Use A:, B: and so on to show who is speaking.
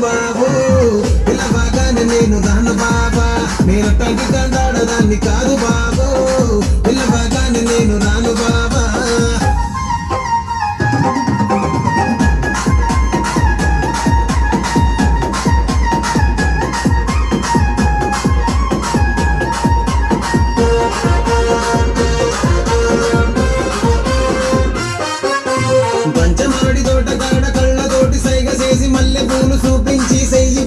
A: బాబు పిల్లవాగానే నేను రాను బాబా నేను తగ్గి కందాడదాన్ని కాదు బాబు పిల్లవాగానే నేను రాను బాబా పంచమాడి తోట కాడ కళ్ళతోటి సైగ చేసి మల్లె పూలు చూపించి సెయ్యి